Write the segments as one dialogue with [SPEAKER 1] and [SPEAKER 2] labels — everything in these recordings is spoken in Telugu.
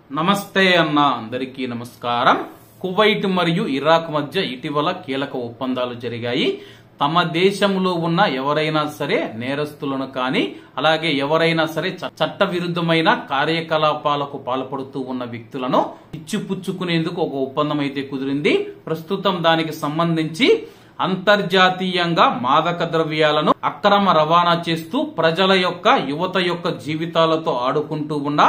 [SPEAKER 1] నమస్తే అన్న అందరికీ నమస్కారం. కువైట్ మరియు ఇరాక్ మధ్య ఇటీవల కీలక ఒప్పందాలు జరిగాయి. తమ దేశంలో ఉన్న ఎవరైనా సరే నేరస్తులను కానీ అలాగే ఎవరైనా సరే చట్ట విరుద్ధమైన కార్యకలాపాలకు పాల్పడుతూ ఉన్న వ్యక్తులను ఇచ్చిపుచ్చుకునేందుకు ఒక ఒప్పందం అయితే కుదిరింది. ప్రస్తుతం దానికి సంబంధించి అంతర్జాతీయంగా మాదక ద్రవ్యాలను అక్రమ రవాణా చేస్తూ ప్రజల యొక్క యువత యొక్క జీవితాలతో ఆడుకుంటూ ఉన్న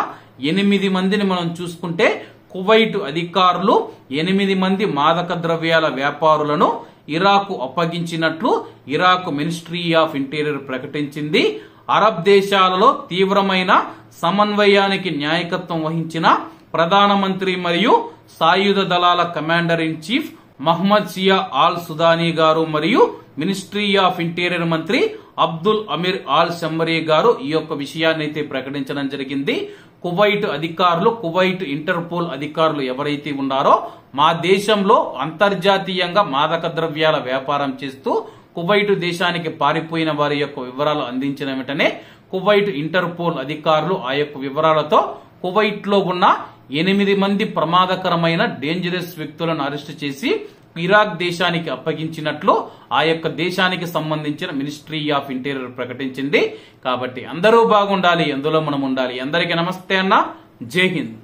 [SPEAKER 1] 8 మందిని మనం చూసుకుంటే కువైట్ అధికారులు 8 మంది మాదక ద్రవ్యాల వ్యాపారులను ఇరాక్ అప్పగించినట్లు ఇరాక్ మినిస్ట్రీ ఆఫ్ ఇంటీరియర్ ప్రకటించింది. అరబ్ దేశాలలో తీవ్రమైన సమన్వయానికి నాయకత్వం వహించిన ప్రధానమంత్రి మరియు సాయుధ దళాల commander in chief Mohammed Shia al Sudani గారు మరియు మినిస్ట్రీ ఆఫ్ ఇంటీరియర్ మంత్రి అబ్దుల్ అమీర్ ఆల్ షమ్మరీ గారు ఈ యొక్క విషయాన్ని అయితే ప్రకటించడం జరిగింది. కువైట్ అధికారులు, కువైట్ ఇంటర్పోల్ అధికారులు ఎవరైతే ఉన్నారో మా దేశంలో అంతర్జాతీయంగా మాదక ద్రవ్యాల వ్యాపారం చేస్తూ కువైట్ దేశానికి పారిపోయిన వారి యొక్క వివరాలు అందించిన వెంటనే కువైట్ ఇంటర్పోల్ అధికారులు ఆ యొక్క వివరాలతో కువైట్ లో ఉన్న 8 మంది ప్రమాదకరమైన డేంజరస్ వ్యక్తులను అరెస్టు చేసి ఇరాక్ దేశానికి అప్పగించినట్లు ఆ యొక్క దేశానికి సంబంధించిన మినిస్ట్రీ ఆఫ్ ఇంటీరియర్ ప్రకటించింది. కాబట్టి అందరూ బాగుండాలి, అందులో మనం ఉండాలి. అందరికీ నమస్తే అన్న, జై హింద్.